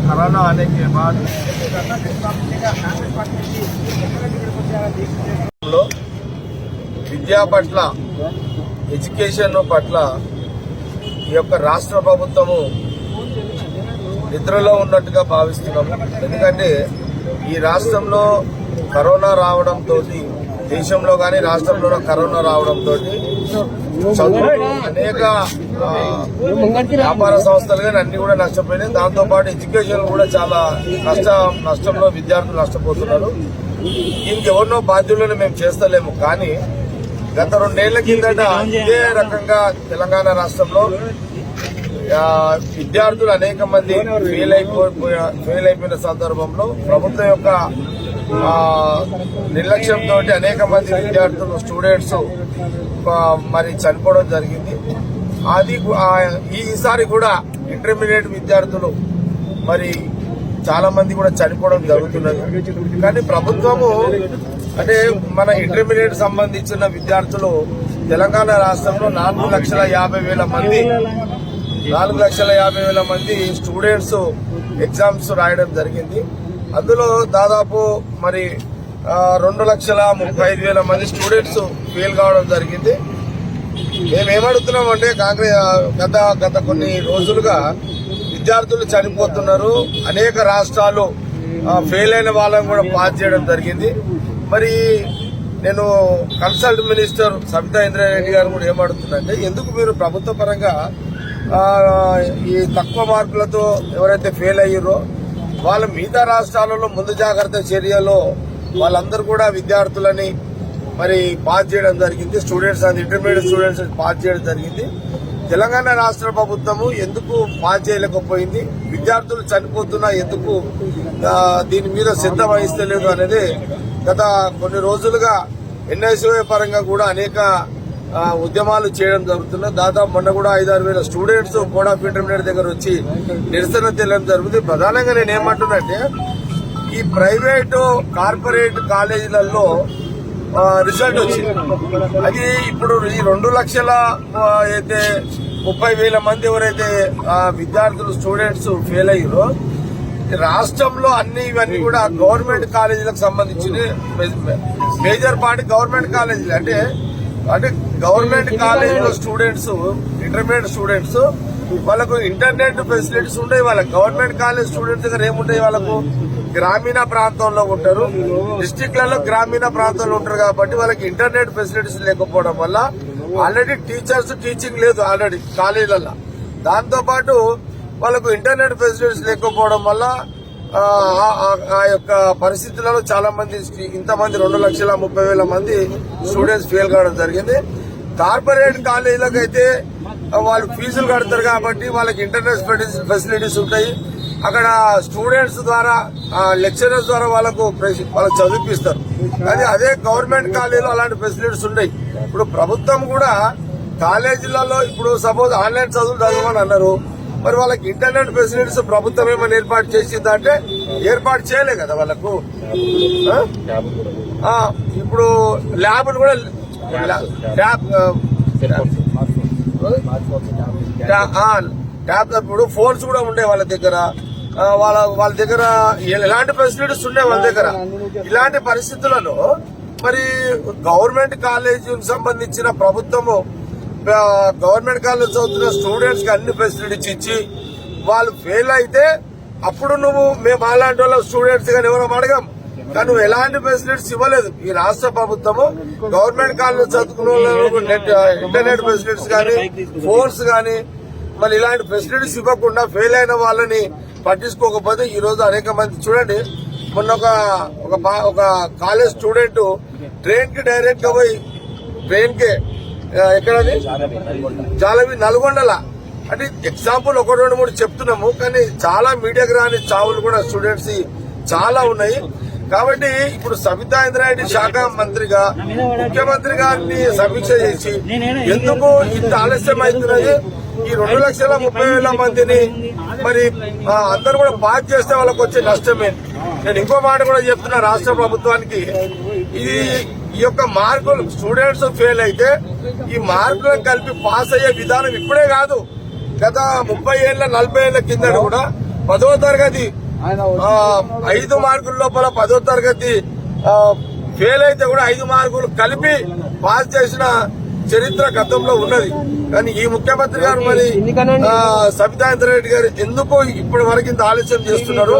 Corona आने के बाद విద్యా పట్ల ఎడ్యుకేషన్ పట్ల ఈ యొక్క రాష్ట్ర ప్రభుత్వము నిద్రలో ఉన్నట్టుగా భావిస్తున్నాము. ఎందుకంటే ఈ రాష్ట్రంలో కరోనా రావడంతో, దేశంలో కానీ రాష్ట్రంలో కరోనా రావడంతో చదువు అనేక వ్యాపార సంస్థలు కానీ అన్ని కూడా నష్టపోయినాయి. దాంతోపాటు ఎడ్యుకేషన్ కూడా చాలా నష్టంలో విద్యార్థులు నష్టపోతున్నారు. ఇంకెవరినో బాధ్యులను మేము చేస్తలేము. కానీ గత 2 ఏళ్ల కిందట ఇదే రకంగా తెలంగాణ రాష్ట్రంలో విద్యార్థులు అనేక మంది ఫెయిల్ అయిపోయిన సందర్భంలో ప్రభుత్వం యొక్క నిర్లక్ష్యంతో అనేక మంది విద్యార్థులు స్టూడెంట్స్ మరి చనిపోవడం జరిగింది. అది ఈసారి కూడా ఇంటర్మీడియట్ విద్యార్థులు మరి చాలా మంది కూడా చనిపోవడం జరుగుతున్నది. కానీ ప్రభుత్వము అంటే మన ఇంటర్మీడియట్ సంబంధించిన విద్యార్థులు తెలంగాణ రాష్ట్రంలో 4,50,000 మంది స్టూడెంట్స్ ఎగ్జామ్స్ రాయడం జరిగింది. అందులో దాదాపు మరి 2,35,000 మంది స్టూడెంట్స్ ఫెయిల్ కావడం జరిగింది. మేమేమడుగుతున్నామంటే గత కొన్ని రోజులుగా విద్యార్థులు చనిపోతున్నారు. అనేక రాష్ట్రాలు ఫెయిల్ అయిన వాళ్ళని కూడా పాస్ చేయడం జరిగింది. మరి నేను కన్సల్ట్ మినిస్టర్ సబితా ఇంద్రారెడ్డి గారు కూడా ఏమడుగుతున్నారంటే, ఎందుకు మీరు ప్రభుత్వ పరంగా ఈ తక్కువ మార్కులతో ఎవరైతే ఫెయిల్ అయ్యారో వాళ్ళ మిగతా రాష్ట్రాలలో ముందు జాగ్రత్త చర్యలో వాళ్ళందరూ కూడా విద్యార్థులని మరి పాస్ చేయడం జరిగింది. స్టూడెంట్స్ ఇంటర్మీడియట్ స్టూడెంట్స్ పాస్ చేయడం జరిగింది. తెలంగాణ రాష్ట్ర ప్రభుత్వము ఎందుకు పాస్ చేయలేకపోయింది, విద్యార్థులు చనిపోతున్నా ఎందుకు దీని మీద శ్రద్ధ వహిస్తలేదు అనేది గత కొన్ని రోజులుగా ఎన్ఐసిఓ పరంగా కూడా అనేక ఉద్యమాలు చేయడం జరుగుతున్నాయి. దాదాపు మొన్న కూడా 5,000-6,000 స్టూడెంట్స్ బోర్డ్ ఆఫ్ ఇంటర్మీడియట్ దగ్గర వచ్చి నిరసన తెలియడం జరుగుతుంది. ప్రధానంగా నేను ఏమంటున్నానంటే, ఈ ప్రైవేటు కార్పొరేట్ కాలేజీలలో రిజల్ట్ వచ్చింది. అది ఇప్పుడు ఈ 2,30,000 మంది ఎవరైతే విద్యార్థులు స్టూడెంట్స్ ఫెయిల్ అయ్యారో రాష్ట్రంలో ఇవన్నీ కూడా గవర్నమెంట్ కాలేజీలకు సంబంధించిన మేజర్ పార్టీ గవర్నమెంట్ కాలేజీలు. అంటే గవర్నమెంట్ కాలేజీలో స్టూడెంట్స్ ఇంటర్మీడియట్ స్టూడెంట్స్ వాళ్ళకు ఇంటర్నెట్ ఫెసిలిటీస్ ఉంటాయి. వాళ్ళకి గవర్నమెంట్ కాలేజ్ స్టూడెంట్స్ దగ్గర ఏముంటాయి, వాళ్ళకు గ్రామీణ ప్రాంతంలో ఉంటారు, డిస్టిక్లలో గ్రామీణ ప్రాంతంలో ఉంటారు. కాబట్టి వాళ్ళకి ఇంటర్నెట్ ఫెసిలిటీస్ లేకపోవడం వల్ల ఆల్రెడీ టీచర్స్ టీచింగ్ లేదు ఆల్రెడీ కాలేజీలలో. దాంతోపాటు వాళ్ళకు ఇంటర్నెట్ ఫెసిలిటీస్ లేకపోవడం వల్ల ఆ యొక్క పరిస్థితులలో చాలా మంది ఇంతమంది 2,30,000 మంది స్టూడెంట్స్ ఫెయిల్ కావడం జరిగింది. కార్పొరేట్ కాలేజీలకు అయితే వాళ్ళు ఫీజులు కడతారు కాబట్టి వాళ్ళకి ఇంటర్నెట్ ఫెసిలిటీస్ ఉంటాయి. అక్కడ స్టూడెంట్స్ ద్వారా లెక్చరర్స్ ద్వారా వాళ్ళకు చదివిపిస్తారు. కానీ అదే గవర్నమెంట్ కాలేజీలో అలాంటి ఫెసిలిటీస్ ఉన్నాయి. ఇప్పుడు ప్రభుత్వం కూడా కాలేజీలలో ఇప్పుడు సపోజ్ ఆన్లైన్ చదువులు చదవమని అన్నారు. మరి వాళ్ళకి ఇంటర్నెట్ ఫెసిలిటీస్ ప్రభుత్వం ఏమైనా ఏర్పాటు చేసిందంటే ఏర్పాటు చేయలే కదా వాళ్ళకు. ఇప్పుడు ల్యాబ్లు కూడా ఇప్పుడు ఫోన్స్ కూడా ఉండే వాళ్ళ దగ్గర, వాళ్ళ దగ్గర ఎలాంటి ఫెసిలిటీస్ ఉండే వాళ్ళ దగ్గర. ఇలాంటి పరిస్థితులలో మరి గవర్నమెంట్ కాలేజీకి సంబంధించిన ప్రభుత్వము గవర్నమెంట్ కాలేజ్ చదువుతున్న స్టూడెంట్స్ కి అన్ని ఫెసిలిటీస్ ఇచ్చి వాళ్ళు ఫెయిల్ అయితే అప్పుడు మేము అలాంటి వాళ్ళ స్టూడెంట్స్ కానీ ఎవరో అడగాం. కానీ నువ్వు ఎలాంటి ఫెసిలిటీస్ ఇవ్వలేదు. ఈ రాష్ట్ర ప్రభుత్వము గవర్నమెంట్ కాలేజ్ చదువుకున్న వాళ్ళకు ఇంటర్నెట్ ఫెసిలిటీస్ కానీ ఫోన్స్ కానీ మళ్ళీ ఇలాంటి ఫెసిలిటీస్ ఇవ్వకుండా ఫెయిల్ అయిన వాళ్ళని పట్టించుకోకపోతే ఈ రోజు అనేక మంది చూడండి. మొన్న ఒక కాలేజ్ స్టూడెంట్ ట్రైన్ కి డైరెక్ట్ గా పోయి ట్రైన్ కి ఎక్కడది జాలవి నల్గొండల అంటే ఎగ్జాంపుల్ 1-2-3 చెప్తున్నాము. కానీ చాలా మీడియాకి రాని చావులు కూడా స్టూడెంట్స్ చాలా ఉన్నాయి. కాబట్టి ఇప్పుడు సబితా ఇంద్రారెడ్డి శాఖ మంత్రిగా ముఖ్యమంత్రి గారిని సమీక్ష చేసి ఎందుకు ఇంత ఆలస్యం అవుతున్నది, ఈ 2,30,000 మందిని మరి అందరూ కూడా పాస్ చేస్తే వాళ్ళకి వచ్చే నష్టమే. నేను ఇంకో మాట కూడా చెప్తున్నా రాష్ట్ర ప్రభుత్వానికి, ఈ యొక్క మార్కులు స్టూడెంట్స్ ఫెయిల్ అయితే ఈ మార్కులను కలిపి పాస్ అయ్యే విధానం ఇప్పుడే కాదు, గత 30 ఏళ్ల 40 ఏళ్ల కింద కూడా 10వ తరగతి 5 మార్కుల లోపల 10వ తరగతి ఫెయిల్ అయితే కూడా 5 మార్కులు కలిపి పాస్ చేసిన చరిత్ర గతంలో ఉన్నది. కానీ ఈ ముఖ్యమంత్రి గారు మరి సబితా ఇంద్రారెడ్డి గారు ఎందుకు ఇప్పటి వరకు ఇంత ఆలస్యం చేస్తున్నారు?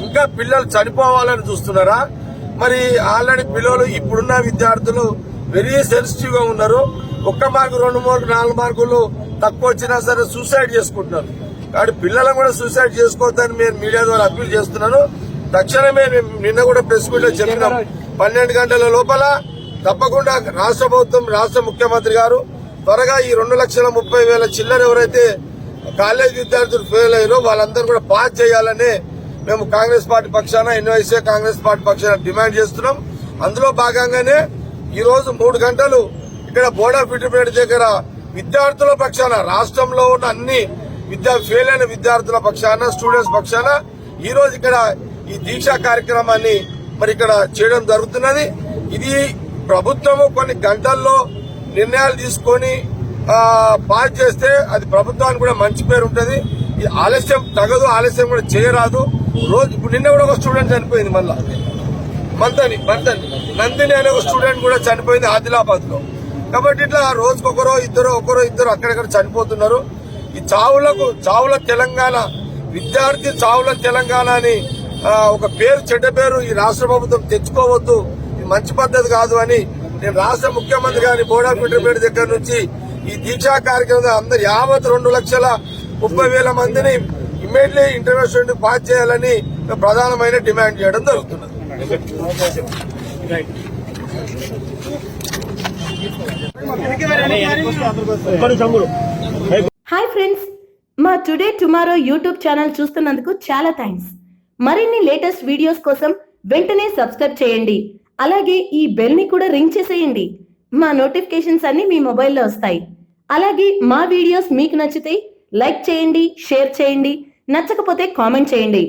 ఇంకా పిల్లలు చనిపోవాలని చూస్తున్నారా? మరి ఆల్రెడీ పిల్లలు ఇప్పుడున్న విద్యార్థులు వెరీ సెన్సిటివ్ గా ఉన్నారు. 1 మార్కు 2 మార్కులు 4 మార్కులు తక్కువ వచ్చినా సరే సూసైడ్ చేసుకుంటున్నారు. కాబట్టి పిల్లలను కూడా సూసైడ్ చేసుకోవద్దని నేను మీడియా ద్వారా అప్పీల్ చేస్తున్నాను. తక్షణమే నిన్న కూడా ప్రెస్ మీట్ లో చెప్పినాం, 12 గంటల లోపల తప్పకుండా రాష్ట్ర ప్రభుత్వం, రాష్ట్ర ముఖ్యమంత్రి గారు త్వరగా ఈ 2,30,000 చిల్లర ఎవరైతే కాలేజ్ విద్యార్థులు ఫెయిల్ అయ్యారో వాళ్ళందరూ కూడా పాస్ చేయాలని మేము కాంగ్రెస్ పార్టీ పక్షాన, ఎన్వైసీ కాంగ్రెస్ పార్టీ పక్షాన డిమాండ్ చేస్తున్నాం. అందులో భాగంగానే ఈ రోజు 3 గంటలు ఇక్కడ బోర్డ్ ఆఫ్ ఇంటర్మీడియట్ దగ్గర విద్యార్థుల పక్షాన, రాష్ట్రంలో ఉన్న అన్ని ఫెయిల్ అయిన విద్యార్థుల పక్షాన, స్టూడెంట్స్ పక్షాన ఈ రోజు ఇక్కడ ఈ దీక్షా కార్యక్రమాన్ని మరి ఇక్కడ చేయడం జరుగుతున్నది. ఇది ప్రభుత్వము కొన్ని గంటల్లో నిర్ణయాలు తీసుకొని పాస్ చేస్తే అది ప్రభుత్వానికి కూడా మంచి పేరు ఉంటుంది. ఈ ఆలస్యం తగదు, ఆలస్యం కూడా చేయరాదు. రోజు ఇప్పుడు నిన్న కూడా ఒక స్టూడెంట్ చనిపోయింది, మళ్ళా నందిని అనే ఒక స్టూడెంట్ కూడా చనిపోయింది ఆదిలాబాద్ లో. కాబట్టి ఇట్లా రోజుకొకరో ఇద్దరు అక్కడక్కడ చనిపోతున్నారు. ఈ చావుల తెలంగాణ, విద్యార్థి చావుల తెలంగాణ అని ఒక పేరు, చెడ్డ పేరు ఈ రాష్ట్ర ప్రభుత్వం తెచ్చుకోవద్దు. ఇది మంచి పద్ధతి కాదు అని నేను రాష్ట్ర ముఖ్యమంత్రి గారిని బోర్డ్ ఆఫ్ ఇంటర్మీడియట్ దగ్గర నుంచి ఈ దీక్షా కార్యక్రమం అందరు యావత్ 2,30,000 మందిని ఇమ్మీడియట్లీ ఇంటర్వ్యూషన్ పాస్ చేయాలని ప్రధానమైన డిమాండ్ చేయడం జరుగుతున్నది. హాయ్ ఫ్రెండ్స్, మా టుడే టుమారో యూట్యూబ్ ఛానల్ చూస్తున్నందుకు చాలా థ్యాంక్స్. మరిన్ని లేటెస్ట్ వీడియోస్ కోసం వెంటనే సబ్స్క్రైబ్ చేయండి. అలాగే ఈ బెల్ ని కూడా రింగ్ చేసేయండి. మా నోటిఫికేషన్స్ అన్ని మీ మొబైల్లో వస్తాయి. అలాగే మా వీడియోస్ మీకు నచ్చితే లైక్ చేయండి, షేర్ చేయండి, నచ్చకపోతే కామెంట్ చేయండి.